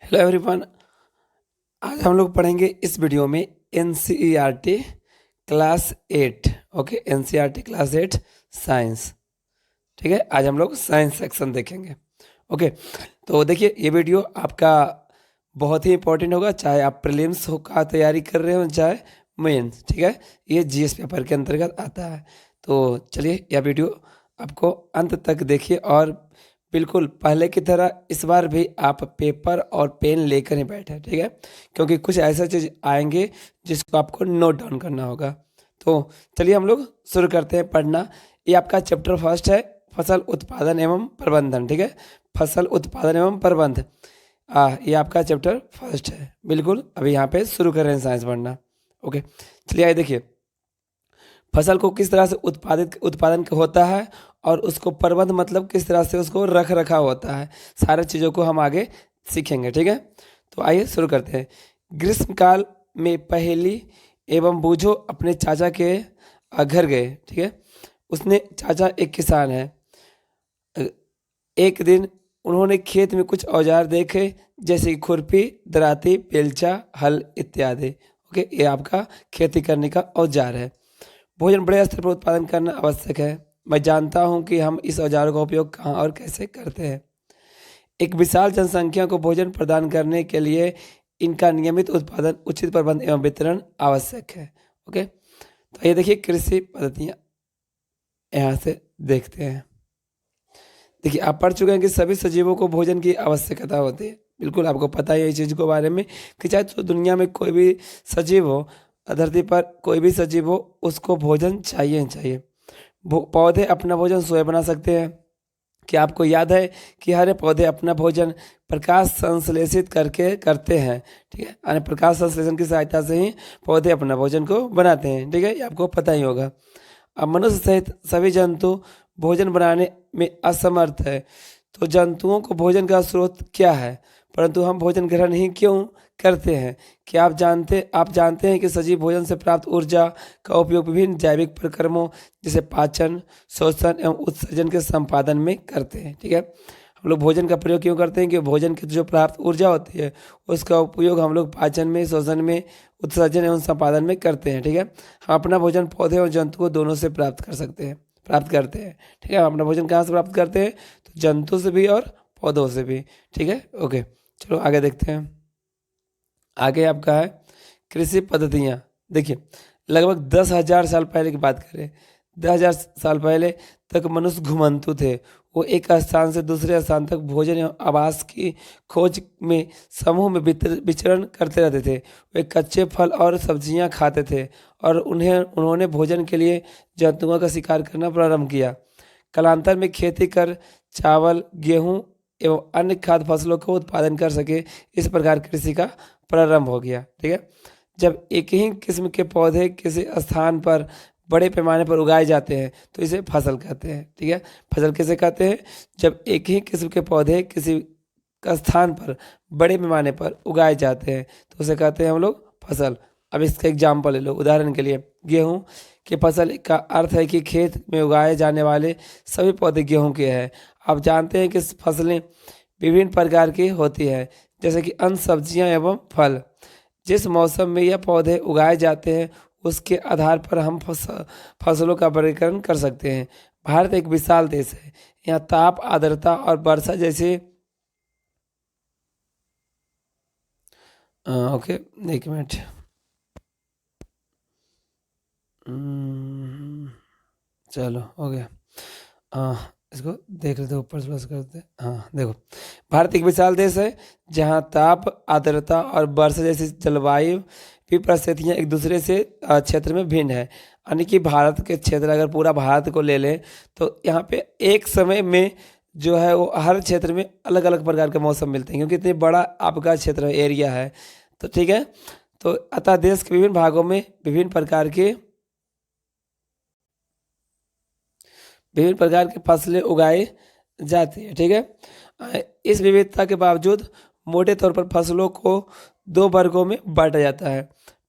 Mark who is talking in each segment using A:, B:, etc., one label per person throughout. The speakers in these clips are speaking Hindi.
A: Hello everyone. आज हम लोग पढ़ेंगे इस वीडियो में NCERT class 8। Okay, NCERT class 8 science. ठीक है, आज हम लोग साइंस सेक्शन देखेंगे। ओके, तो देखिए ये वीडियो आपका बहुत ही इंपॉर्टेंट होगा, चाहे आप प्रीलिम्स हो का तैयारी कर रहे हो चाहे मेंस। ठीक है, ये जीएस पेपर के अंतर्गत आता है। तो चलिए यह वीडियो आपको अंत तक देखिए और बिल्कुल पहले की तरह इस बार भी आप पेपर और पेन लेकर ही बैठे। ठीक है, क्योंकि कुछ ऐसा चीज आएंगे जिसको आपको नोट डाउन करना होगा। तो चलिए हम लोग शुरू करते हैं पढ़ना। ये आपका चैप्टर फर्स्ट है, फसल उत्पादन एवं प्रबंधन। ठीक है, फसल उत्पादन एवं प्रबंध। ये आपका चैप्टर फर्स्ट है। बिल्कुल अभी यहाँ पे शुरू कर रहे हैं साइंस पढ़ना। ओके, चलिए आइए देखिए फसल को किस तरह से उत्पादन होता है और उसको प्रबंध मतलब किस तरह से उसको रख रखा होता है। सारे चीज़ों को हम आगे सीखेंगे। ठीक है, तो आइए शुरू करते हैं। ग्रीष्मकाल में पहेली एवं बूझो अपने चाचा के घर गए। ठीक है, उसने चाचा एक किसान है। एक दिन उन्होंने खेत में कुछ औजार देखे, जैसे कि खुरपी, दराती, बेलचा, हल इत्यादि। ओके, ये आपका खेती करने का औजार है। भोजन बड़े स्तर पर उत्पादन करना आवश्यक है। मैं जानता हूँ कि हम इस औजारों का उपयोग कहाँ और कैसे करते हैं। एक विशाल जनसंख्या को भोजन प्रदान करने के लिए इनका नियमित उत्पादन, उचित प्रबंध एवं वितरण आवश्यक है। ओके, तो ये देखिए कृषि पद्धतियाँ यहाँ से देखते हैं। देखिए आप पढ़ चुके हैं कि सभी सजीवों को भोजन की आवश्यकता होती है। बिल्कुल आपको पता है इस चीज़ के बारे में कि चाहे तो दुनिया में कोई भी सजीव हो, धरती पर कोई भी सजीव हो, उसको भोजन चाहिए ही चाहिए। पौधे अपना भोजन स्वयं बना सकते हैं। क्या आपको याद है कि हरे पौधे अपना भोजन प्रकाश संश्लेषित करके करते हैं। ठीक है, यानी प्रकाश संश्लेषण की सहायता से ही पौधे अपना भोजन को बनाते हैं। ठीक है, ये आपको पता ही होगा। अब मनुष्य सहित सभी जंतु भोजन बनाने में असमर्थ है। तो जंतुओं को भोजन का स्रोत क्या है, परंतु हम भोजन ग्रहण ही क्यों करते हैं? क्या आप जानते हैं कि सजीव भोजन से प्राप्त ऊर्जा का उपयोग विभिन्न जैविक प्रक्रमों जैसे पाचन, शोषण एवं उत्सर्जन के संपादन में करते हैं। ठीक है, हम लोग भोजन का प्रयोग क्यों करते हैं कि भोजन की जो प्राप्त ऊर्जा होती है उसका उपयोग हम लोग पाचन में, शोषण में, उत्सर्जन एवं संपादन में करते हैं। ठीक है, हम अपना भोजन पौधे और जंतुओं दोनों से प्राप्त करते हैं। ठीक है, हम अपना भोजन कहाँ से प्राप्त करते हैं? तो जंतु से भी और पौधों से भी। ठीक है, ओके, चलो आगे देखते हैं। आगे आपका है कृषि पद्धतियाँ। देखिए लगभग 10,000 साल पहले की बात करें, 10,000 साल पहले तक मनुष्य घुमंतु थे। वो एक स्थान से दूसरे स्थान तक भोजन एवं आवास की खोज में समूह में विचरण करते रहते थे। वे कच्चे फल और सब्जियां खाते थे और उन्होंने भोजन के लिए जंतुओं का शिकार करना प्रारंभ किया। कालांतर में खेती कर चावल, गेहूं एवं अन्य खाद्य फसलों को उत्पादन कर सके, इस प्रकार कृषि का प्रारंभ हो गया। ठीक है, जब एक ही किस्म के पौधे किसी स्थान पर बड़े पैमाने पर उगाए जाते हैं तो इसे फसल कहते हैं। ठीक है, फसल किसे कहते हैं? जब एक ही किस्म के पौधे किसी का स्थान पर बड़े पैमाने पर उगाए जाते हैं तो उसे कहते हैं हम लोग फसल। अब इसका एग्जाम्पल ले लो, उदाहरण के लिए गेहूं की फसल का अर्थ है कि खेत में उगाए जाने वाले सभी पौधे गेहूं के हैं। आप जानते हैं कि फसलें विभिन्न प्रकार की होती है, जैसे कि अन्न, सब्जियां एवं फल। जिस मौसम में यह पौधे उगाए जाते हैं उसके आधार पर हम फसलों का वर्गीकरण कर सकते हैं। भारत एक विशाल देश है। यहाँ ताप, आर्द्रता और वर्षा जैसे ओके, एक मिनट। चलो हो गया। इसको देख लेते, ऊपर से प्लस करते। हाँ देखो, भारत एक विशाल देश है जहाँ ताप, आर्द्रता और वर्षा जैसी जलवायु की परिस्थितियाँ एक दूसरे से क्षेत्र में भिन्न है। यानी कि भारत के क्षेत्र, अगर पूरा भारत को ले लें तो यहाँ पे एक समय में जो है वो हर क्षेत्र में अलग अलग प्रकार के मौसम मिलते हैं, क्योंकि इतनी बड़ा आपका क्षेत्र एरिया है। तो ठीक है, तो अतः देश के विभिन्न भागों में विभिन्न प्रकार की फसलें उगाई जाती है। ठीक है, इस विविधता के बावजूद मोटे तौर पर फसलों को दो वर्गों में बांटा जाता है।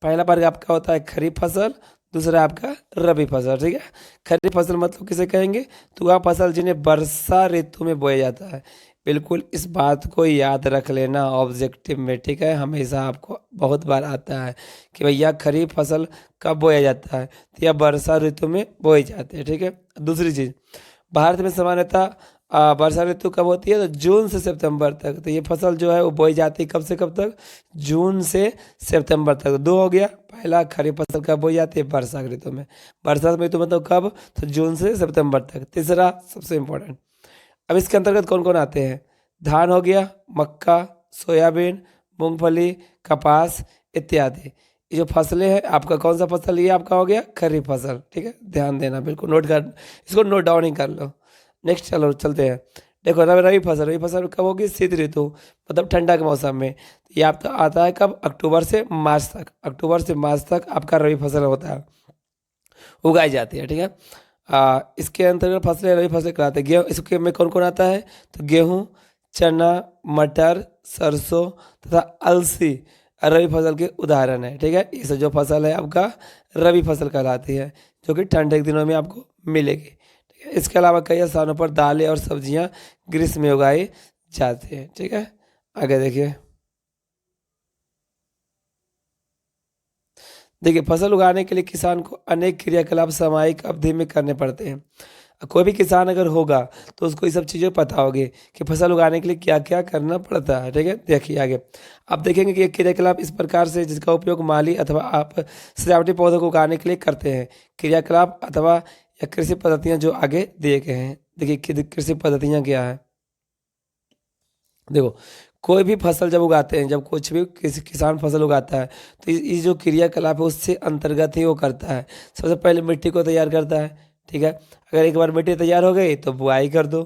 A: पहला वर्ग आपका होता है खरीफ फसल, दूसरा आपका रबी फसल। ठीक है, खरीफ फसल मतलब किसे कहेंगे? तो वह फसल जिन्हें वर्षा ऋतु में बोया जाता है। बिल्कुल इस बात को याद रख लेना ऑब्जेक्टिव में, ठीक है। हमेशा आपको बहुत बार आता है कि भैया खरीफ फसल कब बोया जाता है, तो यह वर्षा ऋतु में बोई जाती है, ठीक है। दूसरी चीज़, भारत में सामान्यतः वर्षा ऋतु कब होती है, तो जून से सितंबर तक। तो ये फसल जो है वो बोई जाती है कब से कब तक, जून से सितंबर तक। दो हो गया, पहला खरीफ फसल कब बोई जाती है, वर्षा ऋतु में। वर्षा ऋतु मतलब कब, तो जून से सितंबर तक। तीसरा सबसे इम्पोर्टेंट, अब इसके अंतर्गत कौन कौन आते हैं, धान हो गया, मक्का, सोयाबीन, मूंगफली, कपास इत्यादि। ये जो फसलें हैं, आपका कौन सा फसल, ये आपका हो गया खरीफ फसल, ठीक है। ध्यान देना, बिल्कुल नोट कर, इसको नोट डाउन ही कर लो। नेक्स्ट चलो चलते हैं। देखो रबी फसल कब होगी, शीत ऋतु मतलब ठंडा के मौसम में। ये आपका आता है कब, अक्टूबर से मार्च तक। अक्टूबर से मार्च तक आपका रबी फसल होता है, उगाई जाती है, ठीक है। इसके अंतर्गत फसलें रबी फसलें कहलाते हैं। गेहूँ, इसके में कौन कौन आता है, तो गेहूँ, चना, मटर, सरसों तथा अलसी रबी फसल के उदाहरण है, ठीक है। इसे जो फसल है आपका रबी फसल कहलाती है, जो कि ठंड के दिनों में आपको मिलेगी, ठीक है। इसके अलावा कई स्थानों पर दालें और सब्जियां ग्रीष्म में उगाई जाती हैं, ठीक है। आगे देखिए, देखिए फसल उगाने के लिए किसान को अनेक क्रियाकलाप सामयिक अवधि में करने पड़ते हैं। कोई भी किसान अगर होगा तो उसको ये सब चीज़ें पता होगी कि फसल उगाने के लिए क्या क्या करना पड़ता है, ठीक है। देखिए आगे, आप देखेंगे कि ये क्रियाकलाप इस प्रकार से जिसका उपयोग माली अथवा आप सजावटी पौधों को उगाने के लिए करते हैं। क्रियाकलाप अथवा या कृषि पद्धतियाँ जो आगे दिए गए हैं, देखिए कृषि पद्धतियाँ क्या है। देखो, कोई भी फसल जब उगाते हैं, जब कुछ भी किसी किसान फसल उगाता है, तो ये जो क्रियाकलाप है उससे अंतर्गत ही वो करता है। सबसे पहले मिट्टी को तैयार करता है, ठीक है। अगर एक बार मिट्टी तैयार हो गई तो बुआई कर दो,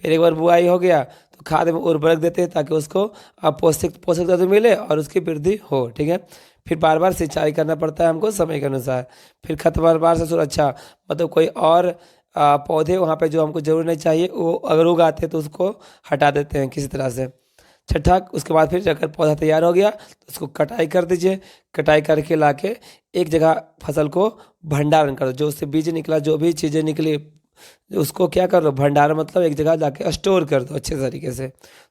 A: फिर एक बार बुआई हो गया तो खाद में उर्वरक देते हैं ताकि उसको पोषक पोषक तत्व मिले और उसकी वृद्धि हो, ठीक है। फिर बार बार सिंचाई करना पड़ता है हमको समय के अनुसार। फिर खत बार बार से सुरक्षा, मतलब कोई और पौधे वहाँ पे जो हमको जरूर नहीं चाहिए वो अगर उगाते हैं तो उसको हटा देते हैं किसी तरह से। छठा, उसके बाद फिर अगर पौधा तैयार हो गया तो उसको कटाई कर दीजिए। कटाई करके लाके एक जगह फसल को भंडारण कर दो, जो उससे बीज निकला, जो भी चीज़ें निकली उसको क्या कर दो, भंडारण मतलब एक जगह जाके स्टोर कर दो अच्छे तरीके से,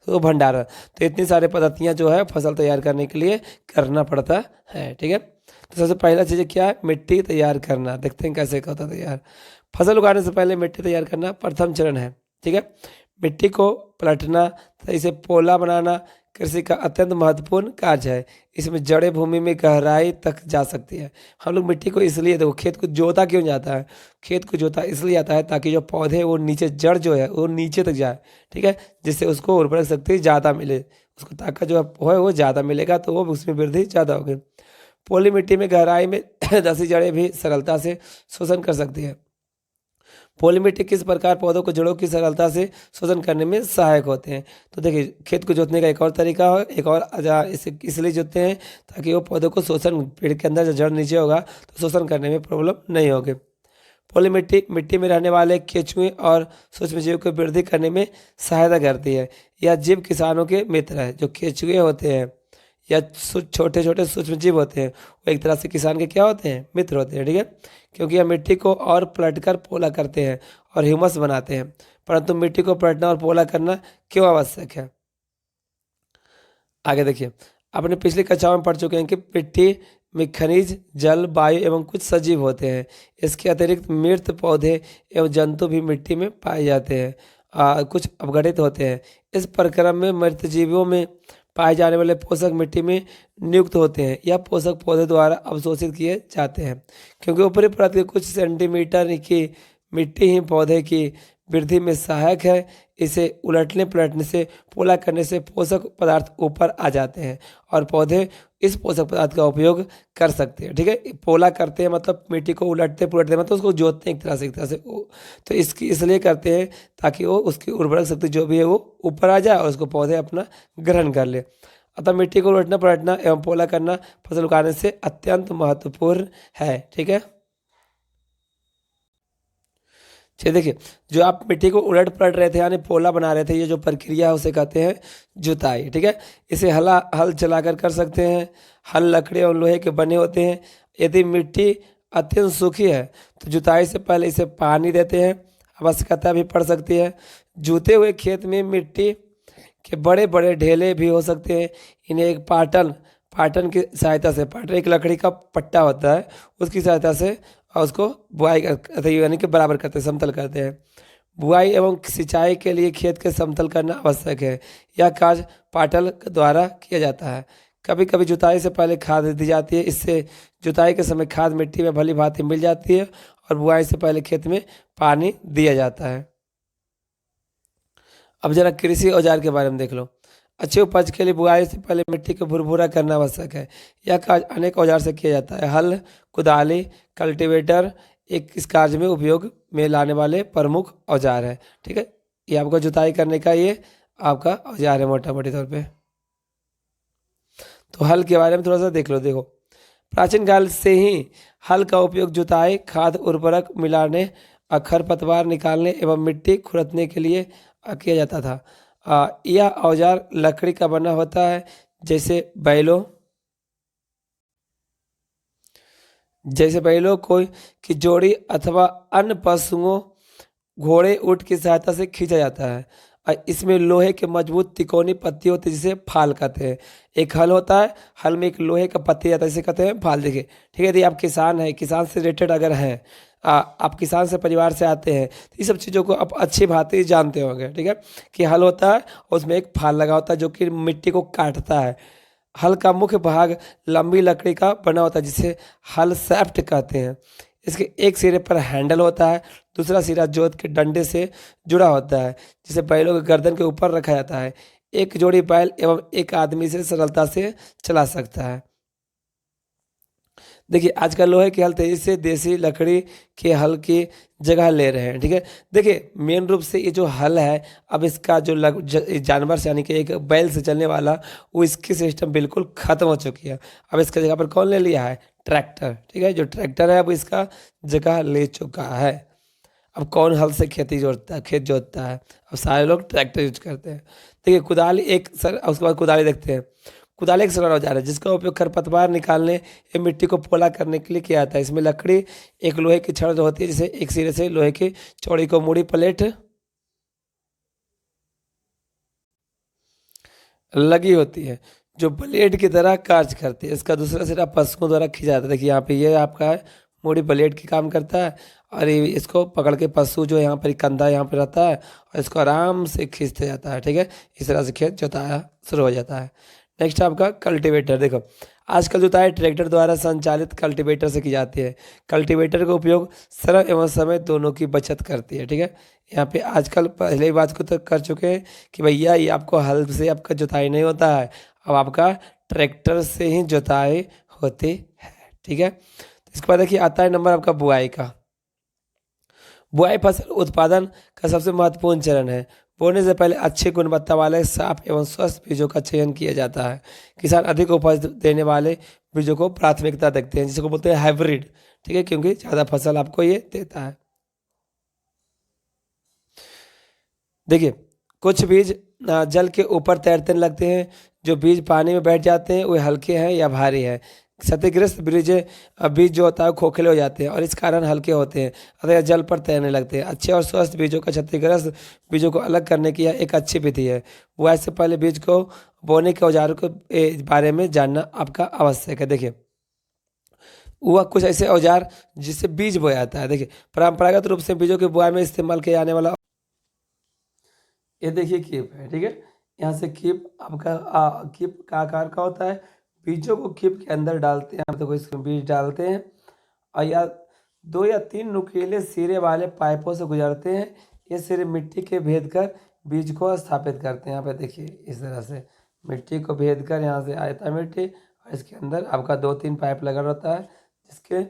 A: तो भंडारण। तो इतनी सारी पद्धतियाँ जो है फसल तैयार करने के लिए करना पड़ता है, ठीक है। तो सबसे पहला चीज़ क्या है, मिट्टी तैयार करना। देखते हैं कैसे होता है तैयार। फसल उगाने से पहले मिट्टी तैयार करना प्रथम चरण है, ठीक है। मिट्टी को पलटना तथा इसे पोला बनाना कृषि का अत्यंत महत्वपूर्ण कार्य है। इसमें जड़ें भूमि में गहराई तक जा सकती है। हम लोग मिट्टी को इसलिए, देखो खेत को जोता क्यों जाता है, खेत को जोता इसलिए जाता है ताकि जो पौधे वो नीचे, जड़ जो है वो नीचे तक जाए, ठीक है। जिससे उसको उर्वरक शक्ति ज़्यादा मिले, उसको ताकत जो है वो ज़्यादा मिलेगा, तो वो उसमें वृद्धि ज़्यादा होगी। पोली मिट्टी में गहराई में धंसी जड़ें भी सरलता से शोषण कर सकती है। पोली मिट्टी किस प्रकार पौधों को जड़ों की सरलता से शोषण करने में सहायक होते हैं। तो देखिए, खेत को जोतने का एक और तरीका है, एक और इसे इसलिए जोतते हैं ताकि वो पौधों को शोषण, पेड़ के अंदर जो जड़ नीचे होगा तो शोषण करने में प्रॉब्लम नहीं होगी। पोली मिट्टी मिट्टी में रहने वाले केंचुए और सूक्ष्मजीव को वृद्धि करने में सहायता करती है। यह जीव किसानों के मित्र है। जो केंचुए होते हैं या छोटे छोटे सूक्ष्म जीव होते हैं, वो एक तरह से किसान के क्या होते हैं, मित्र होते हैं, ठीक है। क्योंकि यह मिट्टी को और पलटकर पोला करते हैं और ह्यूमस बनाते हैं। परंतु मिट्टी को पलटना और पोला करना क्यों आवश्यक है, आगे देखिए। अपने पिछली कक्षाओं में पढ़ चुके हैं कि मिट्टी में खनिज, जल, वायु एवं कुछ सजीव होते हैं। इसके अतिरिक्त मृत पौधे एवं जंतु भी मिट्टी में पाए जाते हैं। कुछ अपघटित होते हैं। इस प्रक्रम में मृत जीवों में पाए जाने वाले पोषक मिट्टी में नियुक्त होते हैं। यह पोषक पौधे द्वारा अवशोषित किए जाते हैं। क्योंकि ऊपरी परत के कुछ सेंटीमीटर की मिट्टी ही पौधे की वृद्धि में सहायक है। इसे उलटने पलटने से, पोला करने से पोषक पदार्थ ऊपर आ जाते हैं और पौधे इस पोषक पदार्थ का उपयोग कर सकते हैं, ठीक है। पोला करते हैं मतलब मिट्टी को उलटते पुलटते हैं, मतलब उसको जोतते हैं एक तरह से, तो इसकी इसलिए करते हैं ताकि वो उसकी उर्वरक शक्ति जो भी है वो ऊपर आ जाए और उसको पौधे अपना ग्रहण कर ले। अतः मिट्टी को उलटना पलटना एवं पोला करना फसल उगाने से अत्यंत महत्वपूर्ण है, ठीक है। चलिए देखिए, जो आप मिट्टी को उलट पलट रहे थे यानी पोला बना रहे थे, ये जो प्रक्रिया है उसे कहते हैं जुताई, ठीक है। इसे हल चलाकर कर सकते हैं। हल लकड़ी और लोहे के बने होते हैं। यदि मिट्टी अत्यंत सूखी है तो जुताई से पहले इसे पानी देते हैं, आवश्यकता भी पड़ सकती है। जूते हुए खेत में मिट्टी कि बड़े बड़े ढेले भी हो सकते हैं। इन्हें एक पाटन की सहायता से, पाटन एक लकड़ी का पट्टा होता है, उसकी सहायता से उसको बुआई करते हैं, यानी कि बराबर करते हैं, समतल करते हैं। बुआई एवं सिंचाई के लिए खेत के समतल करना आवश्यक है। यह कार्य पाटल द्वारा किया जाता है। कभी कभी जुताई से पहले खाद दी जाती है। इससे जुताई के समय खाद मिट्टी में भली भांति मिल जाती है और बुआई से पहले खेत में पानी दिया जाता है। अब जरा कृषि औजार के बारे में देख लो। अच्छे उपज के लिए बुआई से पहले मिट्टी को भुरभुरा करना आवश्यक है। यह कार्य अनेक औजार से किया जाता है। हल, कुदाली, कल्टीवेटर एक इस कार्य में उपयोग में लाने वाले प्रमुख औजार है। ठीक है, ये आपको जुताई करने का ये आपका औजार है मोटा मोटी तौर पे। तो हल के बारे में थोड़ा सा देख लो। देखो, प्राचीन काल से ही हल का उपयोग जुताई, खाद, उर्वरक मिलाने, खरपतवार निकालने एवं मिट्टी खुरदने के लिए किया जाता था। यह औजार लकड़ी का बना होता है, जैसे बैलों कोई की जोड़ी अथवा अन्य पशुओं, घोड़े, ऊंट की सहायता से खींचा जाता है। इसमें लोहे के मजबूत तिकोनी पत्ती होती है जिसे फाल कहते हैं। एक हल होता है, हल में एक लोहे का पत्ती आता है जिसे कहते हैं फाल। देखिए, ठीक है, यदि आप किसान हैं, किसान से रिलेटेड अगर हैं, आप किसान से परिवार से आते हैं, तो ये सब चीज़ों को आप अच्छी भांति जानते होंगे। ठीक है, कि हल होता है और उसमें एक फाल लगा होता है जो कि मिट्टी को काटता है। हल का मुख्य भाग लंबी लकड़ी का बना होता है जिसे हल शाफ्ट कहते हैं। इसके एक सिरे पर हैंडल होता है, दूसरा सिरा जोत के डंडे से जुड़ा होता है जिसे बैलों के गर्दन के ऊपर रखा जाता है। एक जोड़ी बैल एवं एक आदमी से सरलता से चला सकता है। देखिए, आजकल लोहे के हल तेजी से देसी लकड़ी के हल की जगह ले रहे हैं। ठीक है, देखिए, मेन रूप से ये जो हल है, अब इसका जो जानवर से, यानी कि एक बैल से चलने वाला, वो इसकी सिस्टम बिल्कुल खत्म हो चुकी है। अब इसका जगह पर कौन ले लिया है? ट्रैक्टर। ठीक है, जो ट्रैक्टर है वो इसका जगह ले चुका है। अब कौन हल से खेती जोतता है, खेत जोतता है? अब सारे लोग ट्रैक्टर यूज करते हैं। देखिए, कुदाली एक उसके बाद कुदाली देखते हैं। कुदाली एक सरल औजार है जिसका उपयोग खरपतवार निकालने या मिट्टी को पोला करने के लिए किया जाता है। इसमें लकड़ी, एक लोहे की छड़ होती है जिसे एक सिरे से लोहे की चौड़ी को मुड़ी प्लेट लगी होती है जो ब्लेड की तरह कार्य करती है। इसका दूसरा सिरा पशुओं द्वारा खींचा जाता है। देखिए, यहाँ पे ये आपका है, मुड़ी ब्लेड की काम करता है और ये इसको पकड़ के पशु जो यहाँ पर कंधा यहाँ पर रहता है और इसको आराम से खींचते जाता है। ठीक है, इस तरह से खेत जोताया शुरू हो जाता है। नेक्स्ट आपका कल्टीवेटर। देखो, आजकल जुताई ट्रैक्टर द्वारा संचालित कल्टीवेटर से की जाती है। कल्टीवेटर का उपयोग श्रम एवं समय दोनों की बचत करती है। ठीक है, यहाँ पे आजकल पहले ही बात को तो कर चुके हैं कि भैया ये आपको हल से आपका जुताई नहीं होता है, अब आपका ट्रैक्टर से ही जुताई होती है। ठीक है, तो इसके बाद देखिए आता है नंबर आपका बुआई का। बुआई फसल उत्पादन का सबसे महत्वपूर्ण चरण है। बोने से पहले अच्छी गुणवत्ता वाले साफ एवं स्वस्थ बीजों का चयन किया जाता है। किसान अधिक उपज देने वाले बीजों को प्राथमिकता देते हैं, जिसको बोलते हैं हाइब्रिड। ठीक है, क्योंकि ज़्यादा फसल आपको ये देता है। देखिए, कुछ बीज जल के ऊपर तैरने लगते हैं। जो बीज पानी में बैठ जाते हैं वे हल्के हैं या भारी हैं। क्षतिग्रस्त बीज जो होता है वो खोखले हो जाते हैं और इस कारण हल्के होते हैं अतः जल पर तैरने लगते हैं। अच्छे और स्वस्थ बीजों का क्षतिग्रस्त बीजों को अलग करने की यह एक अच्छी विधि है। बुआई से पहले बीज को बोने के औजारों के बारे में जानना आपका आवश्यक है। देखिए, वह कुछ ऐसे औजार जिससे बीज बोया जाता है। देखिए, परंपरागत रूप से बीजों की बुआई में इस्तेमाल किया जाने वाला, ये देखिए कीप है। ठीक है, यहाँ से कीप आपका कीप का आकार का होता है। बीजों को कीप के अंदर डालते हैं, तो इसमें बीज डालते हैं और या 2 या 3 नुकीले सिरे वाले पाइपों से गुजरते हैं। ये सिरे मिट्टी के भेद कर बीज को स्थापित करते हैं। यहाँ पे देखिए, इस तरह से मिट्टी को भेद कर यहाँ से आता है मिट्टी और इसके अंदर आपका 2-3 पाइप लगा रहता है जिसके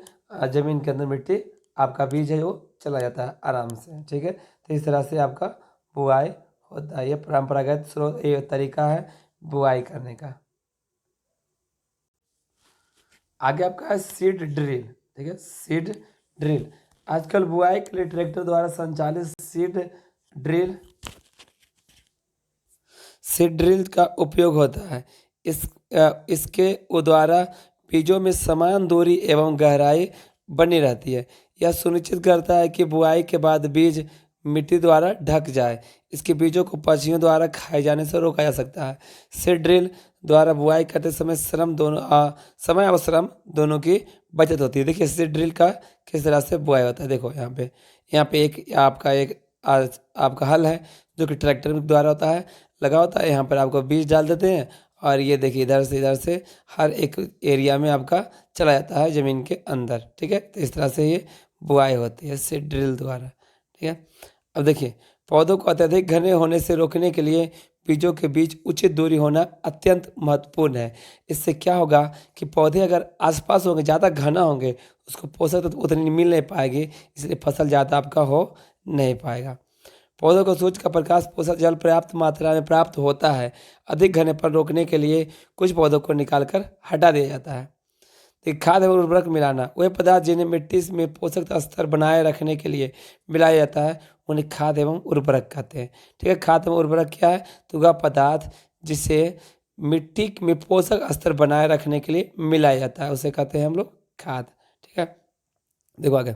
A: ज़मीन के अंदर मिट्टी आपका बीज है वो चला जाता है आराम से। ठीक है, तो इस तरह से आपका बुआई होता है। ये परंपरागत स्रोत ये तरीका है बुआई करने का। आगे आपका है सीड ड्रिल। ठीक है, सीड ड्रिल आजकल बुआई के लिए ट्रैक्टर द्वारा संचालित ड्रिल सीड ड्रिल का उपयोग होता है। इसके द्वारा बीजों में समान दूरी एवं गहराई बनी रहती है। यह सुनिश्चित करता है कि बुआई के बाद बीज मिट्टी द्वारा ढक जाए। इसके बीजों को पक्षियों द्वारा खाए जाने से रोका जा सकता है। सीड ड्रिल द्वारा बुआई करते समय समय और श्रम दोनों की बचत होती है। देखिए सीड ड्रिल का किस तरह से बुआई होता है। देखो यहाँ पे आपका हल है जो कि ट्रैक्टर द्वारा होता है, लगा होता है। यहाँ पर आपको बीज डाल देते हैं और ये देखिए इधर से हर एक एरिया में आपका चला जाता है ज़मीन के अंदर। ठीक है, तो इस तरह से ये बुआई होती है सीड ड्रिल द्वारा। ठीक है, अब देखिए पौधों को अत्यधिक घने होने से रोकने के लिए बीजों के बीच उचित दूरी होना अत्यंत महत्वपूर्ण है। इससे क्या होगा कि पौधे अगर आसपास होंगे, ज़्यादा घना होंगे, उसको पोषक तत्व उतनी मिल नहीं पाएगी, इसलिए फसल ज़्यादा आपका हो नहीं पाएगा। पौधों को सूरज का प्रकाश, पोषक जल पर्याप्त मात्रा में प्राप्त होता है। अधिक घनेपन रोकने के लिए कुछ पौधों को निकालकर हटा दिया जाता है। तो खाद एवं उर्वरक मिलाना, वह पदार्थ जिन्हें मिट्टी में पोषक स्तर बनाए रखने के लिए मिलाया जाता है उन्हें खाद एवं उर्वरक कहते हैं। ठीक है, खाद एवं उर्वरक क्या है? तो वह पदार्थ जिसे मिट्टी में पोषक स्तर बनाए रखने के लिए मिलाया जाता है उसे कहते हैं हम लोग खाद। ठीक है, देखो आगे,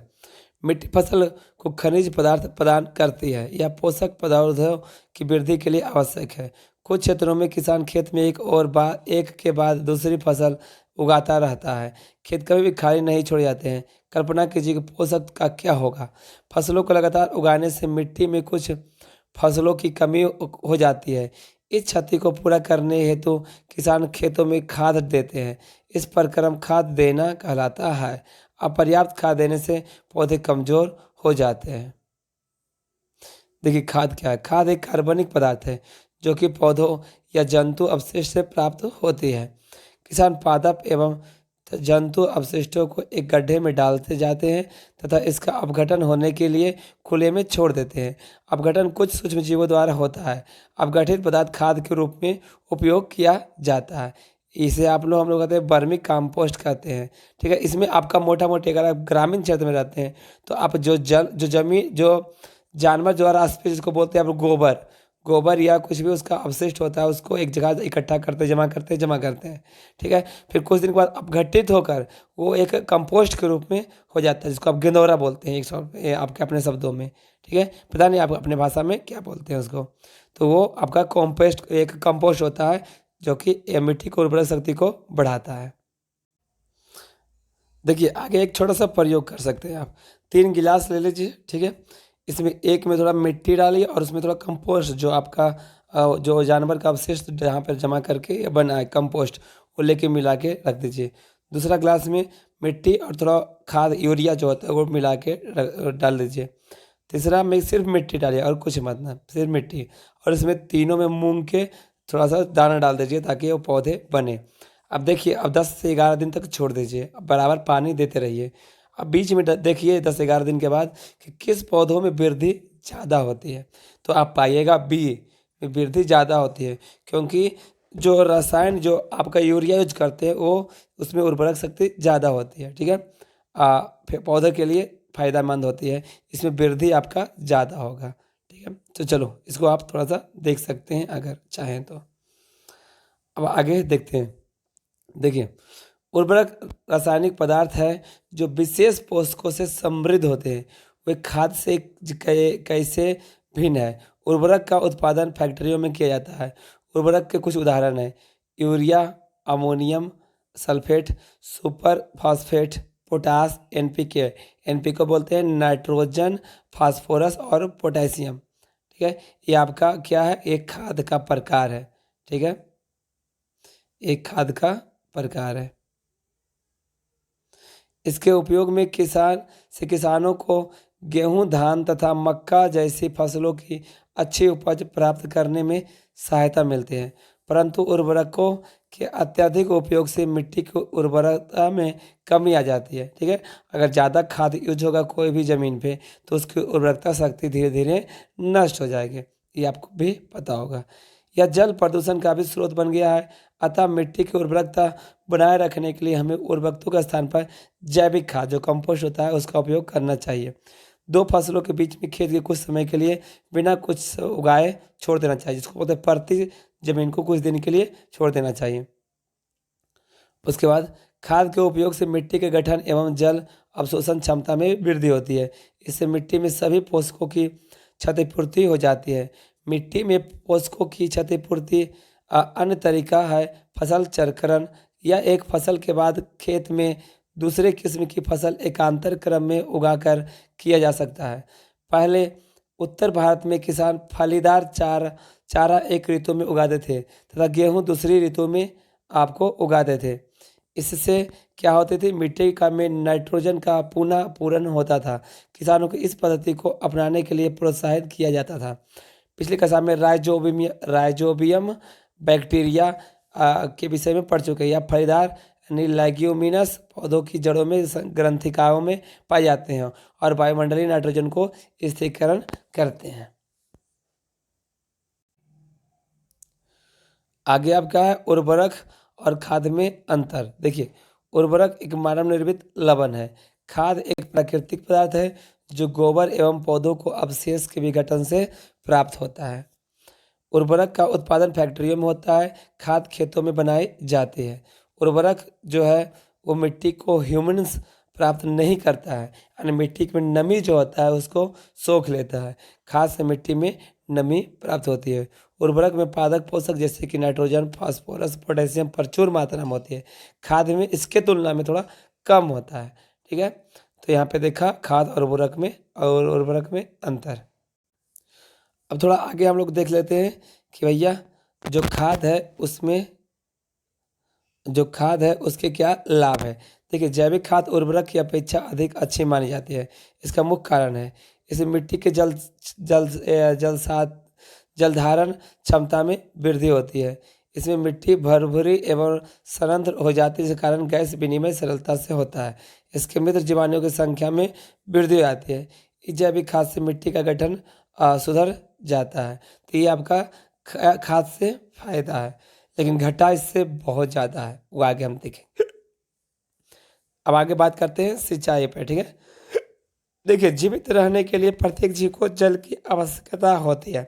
A: मिट्टी फसल को खनिज पदार्थ प्रदान करती है। यह पोषक पदार्थों की वृद्धि के लिए आवश्यक है। कुछ क्षेत्रों में किसान खेत में एक के बाद दूसरी फसल उगाता रहता है। खेत कभी भी खाली नहीं छोड़े जाते हैं। कल्पना कीजिए कि पोषक का क्या होगा। फसलों को लगातार उगाने से मिट्टी में कुछ फसलों की कमी हो जाती है। इस क्षति को पूरा करने हेतु किसान खेतों में खाद देते हैं। इस प्रक्रम खाद देना कहलाता है। अपर्याप्त खाद देने से पौधे कमजोर हो जाते हैं। देखिए खाद क्या है? खाद एक कार्बनिक पदार्थ है जो कि पौधों या जंतु अवशिष्ट से प्राप्त होती है। किसान पादप एवं जंतु अवशिष्टों को एक गड्ढे में डालते जाते हैं तथा इसका अपघटन होने के लिए खुले में छोड़ देते हैं। अपघटन कुछ सूक्ष्म जीवों द्वारा होता है। अपघटित पदार्थ खाद के रूप में उपयोग किया जाता है। इसे हम लोग कहते हैं वर्मी कंपोस्ट कहते हैं। ठीक है, इसमें आपका मोटा मोटी अगर आप ग्रामीण क्षेत्र में रहते हैं तो आप जो जानवर द्वारा स्पीसीज जिसको बोलते हैं आप गोबर या कुछ भी उसका अवशिष्ट होता है उसको एक जगह इकट्ठा करते जमा करते हैं। ठीक है, फिर कुछ दिन के बाद अपघटित होकर वो एक कंपोस्ट के रूप में हो जाता है जिसको आप गेंदौरा बोलते हैं आपके अपने शब्दों में। ठीक है, पता नहीं आप अपने भाषा में क्या बोलते हैं उसको। तो वो आपका एक कंपोस्ट होता है जो कि मिट्टी को उर्वरक शक्ति को बढ़ाता है। देखिए आगे एक छोटा सा प्रयोग कर सकते हैं आप। 3 गिलास ले लीजिए। ठीक है, इसमें एक में थोड़ा मिट्टी डालिए और उसमें थोड़ा कंपोस्ट जो आपका जो जानवर का अवशिष्ट जहाँ पर जमा करके बना है कंपोस्ट वो लेके मिला के रख दीजिए। दूसरा गिलास में मिट्टी और थोड़ा खाद यूरिया जो होता है वो मिला के डाल दीजिए। तीसरा में सिर्फ मिट्टी डालिए और कुछ मत ना, सिर्फ मिट्टी, और इसमें तीनों में मूंग के थोड़ा सा दाना डाल दीजिए ताकि वो पौधे बने। अब देखिए अब 10 से 11 दिन तक छोड़ दीजिए। अब बराबर पानी देते रहिए। अब बीच में देखिए 10 से 11 दिन के बाद कि किस पौधों में वृद्धि ज़्यादा होती है। तो आप पाइएगा बी में वृद्धि ज़्यादा होती है क्योंकि जो रसायन जो आपका यूरिया यूज करते हैं वो उसमें उर्वरक शक्ति ज़्यादा होती है। ठीक है, फिर पौधे के लिए फ़ायदेमंद होती है, इसमें वृद्धि आपका ज़्यादा होगा। ठीक है, तो चलो इसको आप थोड़ा सा देख सकते हैं अगर चाहें तो। अब आगे देखते हैं। देखिए उर्वरक रासायनिक पदार्थ है जो विशेष पोषकों से समृद्ध होते हैं। वे खाद से कैसे भिन्न है? उर्वरक का उत्पादन फैक्ट्रियों में किया जाता है। उर्वरक के कुछ उदाहरण हैं urea, ammonium sulphate, super phosphate, potash, NPK. NPK बोलते हैं नाइट्रोजन, फास्फोरस और पोटेशियम। ठीक है, ये आपका क्या है? एक खाद का प्रकार है। ठीक है, एक खाद का प्रकार है। इसके उपयोग में किसानों को गेहूं, धान तथा मक्का जैसी फसलों की अच्छी उपज प्राप्त करने में सहायता मिलती है। परंतु उर्वरकों के अत्यधिक उपयोग से मिट्टी की उर्वरता में कमी आ जाती है। ठीक है, अगर ज़्यादा खाद यूज होगा कोई भी ज़मीन पे तो उसकी उर्वरकता शक्ति धीरे धीरे नष्ट हो जाएगी। ये आपको भी पता होगा। यह जल प्रदूषण का भी स्रोत बन गया है। अतः मिट्टी की उर्वरकता बनाए रखने के लिए हमें उर्वरकों के स्थान पर जैविक खाद जो कंपोस्ट होता है उसका उपयोग करना चाहिए। 2 फसलों के बीच में खेत के कुछ समय के लिए बिना कुछ उगाए छोड़ देना चाहिए, जिसको बोलते हैं परती जमीन को कुछ दिन के लिए छोड़ देना चाहिए। उसके बाद खाद के उपयोग से मिट्टी के गठन एवं जल अवशोषण क्षमता में वृद्धि होती है। इससे मिट्टी में सभी पोषकों की क्षतिपूर्ति हो जाती है। मिट्टी में पोषकों की क्षतिपूर्ति अन्य तरीका है फसल चक्रण, या एक फसल के बाद खेत में दूसरे किस्म की फसल एकांतर क्रम में उगाकर किया जा सकता है। पहले उत्तर भारत में किसान फलीदार चारा एक ऋतु में उगाते थे तथा गेहूं दूसरी ऋतु में आपको उगाते थे। इससे क्या होती थी, मिट्टी का में नाइट्रोजन का पुनः पूरण होता था। किसानों को इस पद्धति को अपनाने के लिए प्रोत्साहित किया जाता था। पिछली कक्षा में राइजोबियम बैक्टीरिया के विषय में पढ़ चुके हैं। यह फलीदार यानी लेग्यूमिनस पौधों की जड़ों में ग्रंथिकाओं में पाए जाते हैं और वायुमंडलीय नाइट्रोजन को स्थिरीकरण करते हैं। आगे आपका है उर्वरक और खाद में अंतर। देखिए, उर्वरक एक मानव निर्मित लवण है। खाद एक प्राकृतिक पदार्थ है जो गोबर एवं पौधों को अवशेष के विघटन से प्राप्त होता है। उर्वरक का उत्पादन फैक्ट्रियों में होता है, खाद खेतों में बनाए जाते हैं। उर्वरक जो है वो मिट्टी को ह्यूमन्स प्राप्त नहीं करता है, यानी मिट्टी में नमी जो होता है उसको सोख लेता है। खाद से मिट्टी में नमी प्राप्त होती है। उर्वरक में पादप पोषक जैसे कि नाइट्रोजन, फास्फोरस, पोटेशियम प्रचुर मात्रा में होती है। खाद में इसके तुलना में थोड़ा कम होता है। ठीक है, तो यहाँ पे देखा खाद और उर्वरक में अंतर। अब थोड़ा आगे हम लोग देख लेते हैं कि भैया जो खाद है उसके क्या लाभ है। देखिए, जैविक खाद उर्वरक की अपेक्षा अधिक अच्छी मानी जाती है। इसका मुख्य कारण है इसमें मिट्टी के जलधारण क्षमता में वृद्धि होती है। इसमें मिट्टी भरभूरी एवं सरंध्र हो जाती है, जिस कारण गैस विनिमय सरलता से होता है। इसके मित्र जीवाणुओं की संख्या में वृद्धि हो जाती है। इस जैविक खाद से मिट्टी का गठन सुधर जाता है। तो ये आपका खाद से फायदा है, लेकिन घाटा इससे बहुत ज़्यादा है, वो आगे हम देखेंगे। अब आगे बात करते हैं सिंचाई पर। ठीक है, देखिए, जीवित रहने के लिए प्रत्येक जीव को जल की आवश्यकता होती है।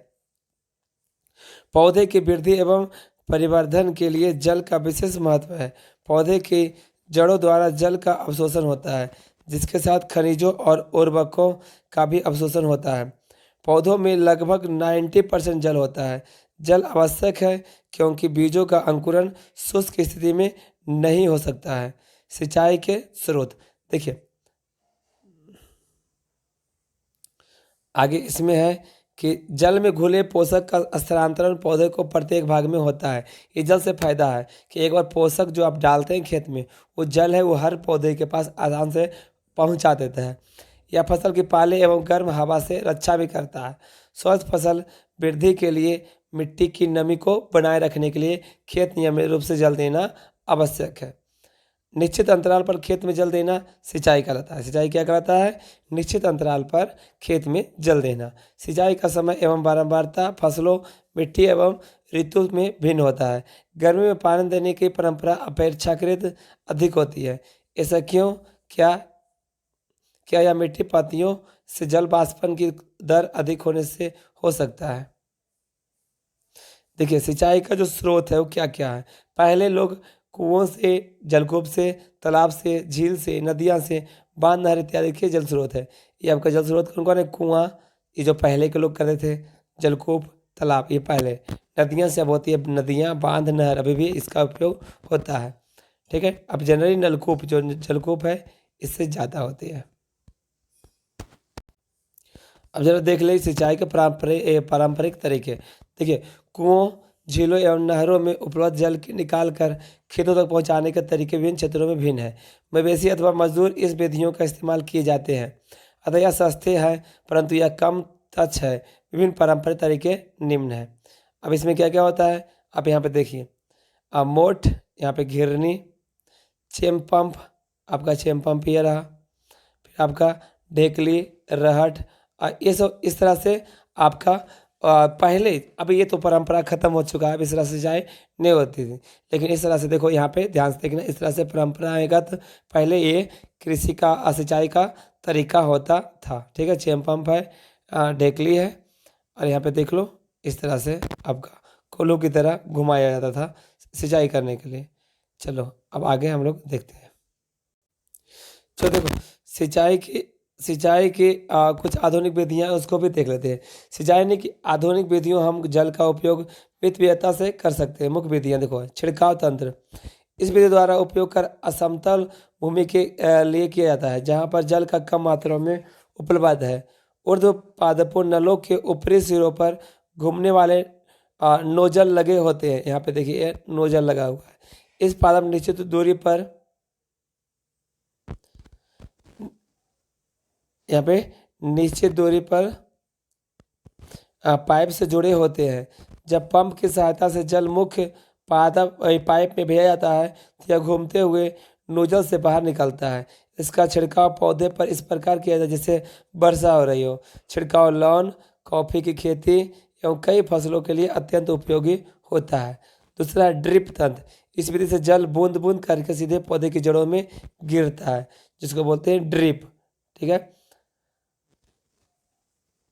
A: पौधे की वृद्धि एवं परिवर्धन के लिए जल का विशेष महत्व है। पौधे की जड़ों द्वारा जल का अवशोषण होता है, जिसके साथ खनिजों और उर्वरकों का भी अवशोषण होता है। पौधों में लगभग 90% जल होता है। जल आवश्यक है क्योंकि बीजों का अंकुरण शुष्क स्थिति में नहीं हो सकता है। सिंचाई के स्रोत देखिए, आगे इसमें है कि जल में घुले पोषक का स्थानांतरण पौधे को प्रत्येक भाग में होता है। ये जल से फायदा है कि एक बार पोषक जो आप डालते हैं खेत में, वो जल है वो हर पौधे के पास आसान से पहुंचा देता है। यह फसल की पाले एवं गर्म हवा से रक्षा भी करता है। स्वस्थ फसल वृद्धि के लिए मिट्टी की नमी को बनाए रखने के लिए खेत नियमित रूप से जल देना आवश्यक है। निश्चित अंतराल पर खेत में जल देना सिंचाई कहलाता है। सिंचाई क्या कहलाता है? निश्चित अंतराल पर खेत में जल देना। सिंचाई का समय एवं बारंबारता फसलों, मिट्टी एवं ऋतु में भिन्न होता है। गर्मी में पानी देने की परंपरा अपेक्षाकृत अधिक होती है। ऐसा क्यों? क्या यह मिट्टी पातियों से जल वाष्पन की दर अधिक होने से हो सकता है? देखिए, सिंचाई का जो स्रोत है वो क्या क्या है। पहले लोग कुओं से, जलकूप से, तालाब से, झील से, नदियाँ से, बांध, नहर इत्यादि के जल स्रोत है। ये आपका जल स्रोत कौन कौन है? कुआं, ये जो पहले के लोग करते थे, जलकूप, तालाब, ये पहले। नदियाँ से अब होती है नदियाँ, बांध, नहर, अभी भी इसका उपयोग होता है। ठीक है, अब जनरली नलकूप, जो जलकूप है, इससे ज़्यादा होती है। अब जरा देख ले सिंचाई के पारंपरिक तरीके। देखिए, कुओं, झीलों एवं नहरों में उपलब्ध जल की निकाल कर खेतों तक पहुंचाने के तरीके विभिन्न क्षेत्रों में भिन्न है। मवेशी अथवा मजदूर इस विधियों का इस्तेमाल किए जाते हैं, अतः यह सस्ते हैं, परंतु यह कम तुच्छ है। विभिन्न पारंपरिक तरीके निम्न है। अब इसमें क्या क्या होता है आप यहाँ पे देखिए। अब मोट, यहाँ पे घिरनी, चेम पंप, आपका चेम पंप ये रहा, फिर आपका ढेकली, रहट, ये सब इस तरह से आपका पहले, अब ये तो परंपरा खत्म हो चुका है, अब इस तरह से सिंचाई नहीं होती थी। लेकिन इस तरह से देखो, यहाँ पे ध्यान से देखना, इस तरह से परंपरागत पहले ये कृषि का सिंचाई का तरीका होता था। ठीक है, चेम पंप है, ढेकली है, और यहाँ पे देख लो इस तरह से आपका कोल्हू की तरह घुमाया जाता था सिंचाई करने के लिए। चलो अब आगे हम लोग देखते हैं। चलो देखो, सिंचाई की कुछ आधुनिक विधियां उसको भी देख लेते हैं। सिंचाई की आधुनिक विधियों हम जल का उपयोग वित्तीयता से कर सकते हैं। मुख्य विधियां देखो, छिड़काव तंत्र, इस विधि द्वारा उपयोग कर असमतल भूमि के लिए किया जाता है जहां पर जल का कम मात्रा में उपलब्ध है। ऊर्ध्वपादपों नलों के ऊपरी सिरों पर घूमने वाले नोजल लगे होते हैं। यहाँ पे देखिए ये नोजल लगा हुआ है। इस पादप निश्चित दूरी पर यहाँ पे निश्चित दूरी पर पाइप से जुड़े होते हैं। जब पंप की सहायता से जल मुख्य पादप पाइप में भेजा जाता है तो यह घूमते हुए नोजल से बाहर निकलता है। इसका छिड़काव पौधे पर इस प्रकार किया जाए जैसे वर्षा हो रही हो। छिड़काव लॉन, कॉफी की खेती एवं कई फसलों के लिए अत्यंत उपयोगी होता है। दूसरा है ड्रिप तंत्र। इस विधि से जल बूंद बूंद करके सीधे पौधे की जड़ों में गिरता है, जिसको बोलते हैं ड्रिप। ठीक है,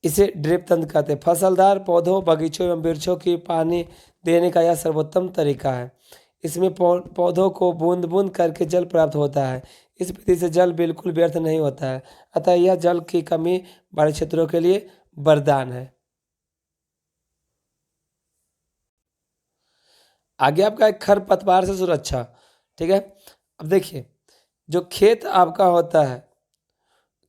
A: इसे ड्रिप तंत्र कहते हैं। फसलदार पौधों, बगीचों एवं वृक्षों की पानी देने का यह सर्वोत्तम तरीका है। इसमें पौधों को बूंद बूंद करके जल प्राप्त होता है। इस विधि से जल बिल्कुल व्यर्थ नहीं होता है, अतः यह जल की कमी वाले क्षेत्रों के लिए वरदान है। आगे आपका है खरपतवार से सुरक्षा। ठीक है, अब देखिए जो खेत आपका होता है,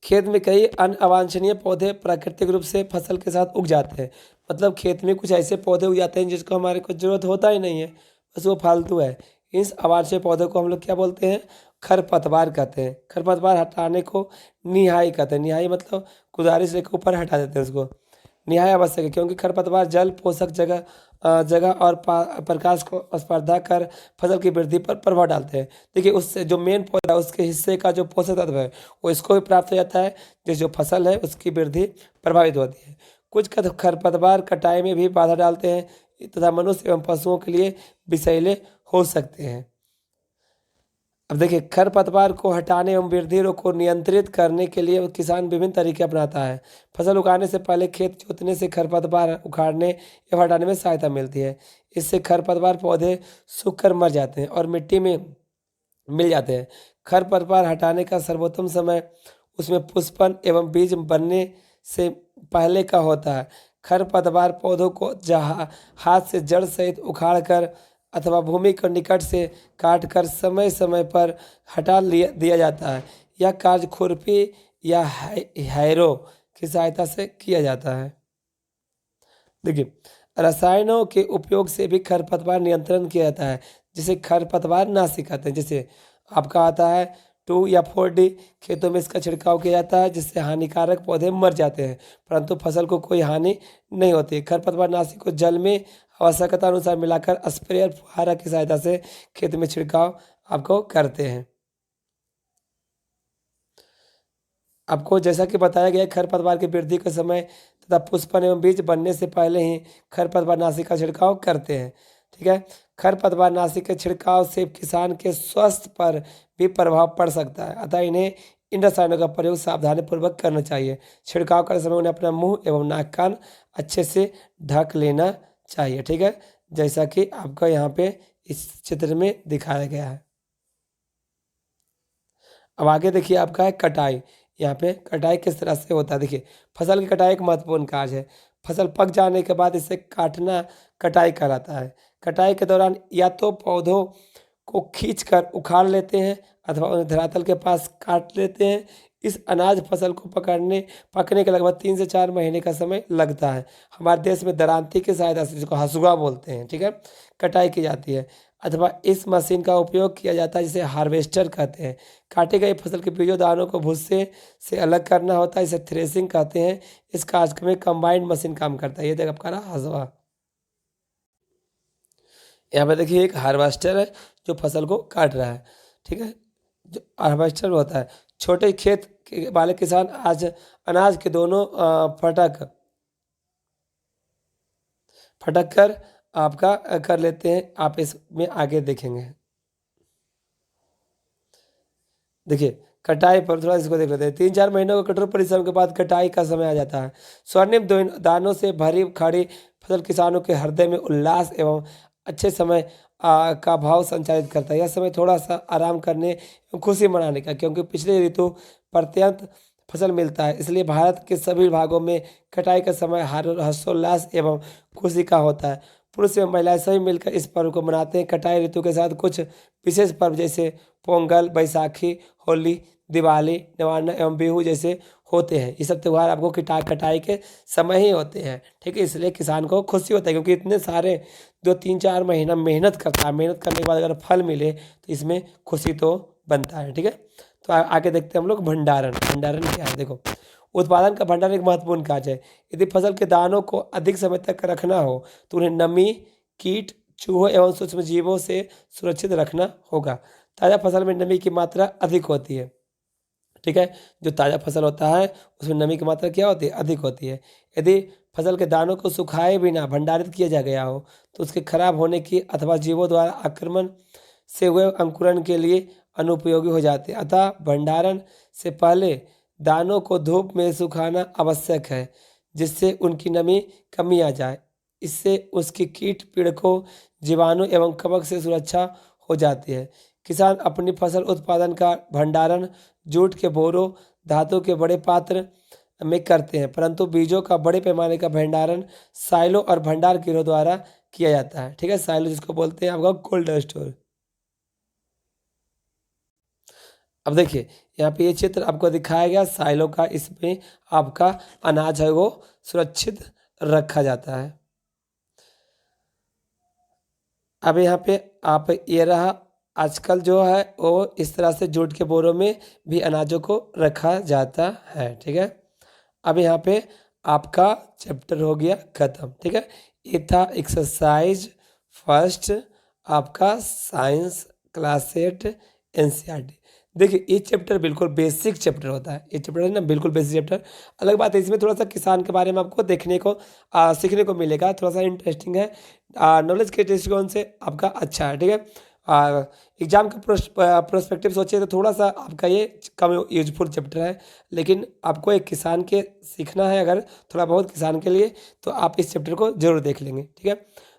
A: खेत में कई अन्य अवांछनीय पौधे प्राकृतिक रूप से फसल के साथ उग जाते हैं। मतलब खेत में कुछ ऐसे पौधे उग जाते हैं जिसको हमारे को जरूरत होता ही नहीं है, बस वो फालतू है। इस अवांछनीय पौधे को हम लोग क्या बोलते हैं? खरपतवार कहते हैं। खरपतवार हटाने को निहाई कहते हैं। निहाई मतलब कुदारी से ऊपर हटा देते हैं उसको। निहाय आवश्यक है क्योंकि खरपतवार जल, पोषक जगह और प्रकाश को स्पर्धा कर फसल की वृद्धि पर प्रभाव डालते हैं। देखिए उससे जो मेन पौधा है उसके हिस्से का जो पोषक तत्व है वो इसको भी प्राप्त हो जाता है, जिस जो फसल है उसकी वृद्धि प्रभावित होती है। कुछ खरपतवार कटाई में भी बाधा डालते हैं तथा मनुष्य एवं पशुओं के लिए विषैले हो सकते हैं। अब देखिए खरपतवार को हटाने एवं वृद्धि को नियंत्रित करने के लिए किसान विभिन्न तरीके अपनाता है। फसल उगाने से पहले खेत जोतने से खरपतवार उखाड़ने या हटाने में सहायता मिलती है। इससे खरपतवार पौधे सूख कर मर जाते हैं और मिट्टी में मिल जाते हैं। खरपतवार हटाने का सर्वोत्तम समय उसमें पुष्पन एवं बीज बनने से पहले का होता है। खरपतवार पौधों को जहाँ हाथ से जड़ सहित उखाड़ कर अथवा भूमि के निकट से काट कर समय समय पर हटा दिया जाता है। यह कार्य खुरपी या हैरो की सहायता से किया जाता है। देखिए रसायनों के उपयोग से भी खरपतवार नियंत्रण किया जाता है, जिसे खरपतवार नाशी कहते हैं। जैसे आपका आता है 2 या 4D, खेतों में इसका छिड़काव किया जाता है जिससे हानिकारक पौधे मर जाते हैं परंतु फसल को कोई हानि नहीं होती। खरपतवार नाशी को जल में आवश्यकता अनुसार मिलाकर स्प्रेयर फुहारा की सहायता से खेत में छिड़काव आपको करते हैं। आपको जैसा कि बताया गया खरपतवार की वृद्धि के समय तथा पुष्पन एवं बीज बनने से पहले ही खरपतवार नाशी का छिड़काव करते हैं। ठीक है, खरपतवार नाशी के छिड़काव से किसान के स्वास्थ्य पर भी प्रभाव पड़ सकता है, अतः इन्हें इन रसायनों का प्रयोग सावधानी पूर्वक करना चाहिए। छिड़काव करते समय उन्हें अपना मुंह एवं नाक कान अच्छे से ढक लेना चाहिए। ठीक है, जैसा कि आपका यहाँ पे इस चित्र में दिखाया गया है। अब आगे देखिए आपका है कटाई। यहाँ पे कटाई किस तरह से होता है देखिए, फसल की कटाई एक महत्वपूर्ण कार्य है। फसल पक जाने के बाद इसे काटना कटाई कहलाता है। कटाई के दौरान या तो पौधों को खींचकर उखाड़ लेते हैं अथवा उन्हें धरातल के पास काट लेते हैं। इस अनाज फसल को पकने के लगभग 3 से 4 महीने का समय लगता है। हमारे देश में दरांती की सहायता से, जिसको हसुआ बोलते हैं, ठीक है, कटाई की जाती है अथवा इस मशीन का उपयोग किया जाता है जिसे हार्वेस्टर कहते हैं। काटे गए फसल के बीजों दानों को भूसे से अलग करना होता है, इसे थ्रेसिंग कहते हैं। इस कार्य में कंबाइंड मशीन काम करता है। ये देख आपका रहा हसुआ। यहाँ पे देखिए एक हार्वेस्टर है जो फसल को काट रहा है। ठीक है, जो हार्वेस्टर होता है, छोटे खेत वाले किसान आज अनाज के दोनों फटक फटक कर आपका कर लेते हैं। आप इसमें आगे देखेंगे। देखिए कटाई पर थोड़ा इसको देख लेते हैं। 3-4 महीनों के कठोर परिश्रम के बाद कटाई का समय आ जाता है। स्वर्णिम दानों से भरी खड़ी फसल किसानों के हृदय में उल्लास एवं अच्छे समय का भाव संचालित करता है। यह समय थोड़ा सा आराम करने एवं खुशी मनाने का, क्योंकि पिछले ऋतु पर्यंत फसल मिलता है। इसलिए भारत के सभी भागों में कटाई का समय हर्षोल्लास एवं खुशी का होता है। पुरुष एवं महिलाएं सभी मिलकर इस पर्व को मनाते हैं। कटाई ऋतु के साथ कुछ विशेष पर्व जैसे पोंगल, बैसाखी, होली, दिवाली, नवान्न एवं बिहू जैसे होते हैं। ये सब त्यौहार आपको कटाई के समय ही होते हैं, ठीक है। इसलिए किसान को खुशी होता है, क्योंकि इतने सारे 2-3-4 महीना मेहनत करता है, मेहनत करने के बाद अगर फल मिले तो इसमें खुशी तो बनता है, ठीक है। तो आगे देखते हैं हम लोग भंडारण। भंडारण क्या है, देखो। उत्पादन का भंडारण एक महत्वपूर्ण कार्य है। यदि फसल के दानों को अधिक समय तक रखना हो तो उन्हें नमी, कीट, चूहों एवं सूक्ष्म जीवों से सुरक्षित रखना होगा। ताज़ा फसल में नमी की मात्रा अधिक होती है, ठीक है। जो ताज़ा फसल होता है उसमें नमी की मात्रा क्या होती है, अधिक होती है। यदि फसल के दानों को सुखाए बिना भंडारित किया जा गया हो तो उसके खराब होने की अथवा जीवों द्वारा आक्रमण से हुए अंकुरण के लिए अनुपयोगी हो जाते हैं। अतः भंडारण से पहले दानों को धूप में सुखाना आवश्यक है, जिससे उनकी नमी कमी आ जाए। इससे उसकी कीट पीड़कों, जीवाणु एवं कवक से सुरक्षा हो जाती है। किसान अपनी फसल उत्पादन का भंडारण जूट के बोरों, धातु के बड़े पात्र में करते हैं, परंतु बीजों का बड़े पैमाने का भंडारण साइलो और भंडार गृहों द्वारा किया जाता है, ठीक है। साइलो जिसको बोलते हैं आपका कोल्ड स्टोर। अब देखिए यहाँ पे ये चित्र आपको दिखाया गया साइलो का। इसमें आपका अनाज है वो सुरक्षित रखा जाता है। अब यहाँ पे आप ये रहा, आजकल जो है वो इस तरह से जूट के बोरों में भी अनाजों को रखा जाता है, ठीक है। अब यहाँ पे आपका चैप्टर हो गया खत्म, ठीक है। ये था एक्सरसाइज फर्स्ट आपका साइंस क्लास 8 एनसीईआरटी। देखिए ये चैप्टर बिल्कुल बेसिक चैप्टर होता है। ये चैप्टर है ना बिल्कुल बेसिक चैप्टर। अलग बात है इसमें थोड़ा सा किसान के बारे में आपको देखने को सीखने को मिलेगा, थोड़ा सा इंटरेस्टिंग है। नॉलेज के दृष्टिकोण से आपका अच्छा है, ठीक है। एग्जाम के प्रोस्पेक्टिव सोचिए तो थोड़ा सा आपका ये कम यूजफुल चैप्टर है, लेकिन आपको एक किसान के सीखना है अगर थोड़ा बहुत किसान के लिए, तो आप इस चैप्टर को जरूर देख लेंगे, ठीक है।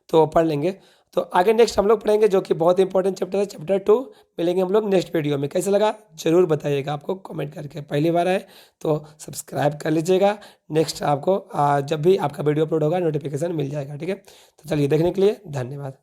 A: तो पढ़ लेंगे। तो आगे नेक्स्ट हम लोग पढ़ेंगे जो कि बहुत इंपॉर्टेंट चैप्टर है, चैप्टर 2। मिलेंगे हम लोग नेक्स्ट वीडियो में। कैसा लगा जरूर बताइएगा आपको कमेंट करके। पहली बार आए तो सब्सक्राइब कर लीजिएगा। नेक्स्ट आपको जब भी आपका वीडियो अपलोड होगा नोटिफिकेशन मिल जाएगा, ठीक है। तो चलिए देखने के लिए धन्यवाद।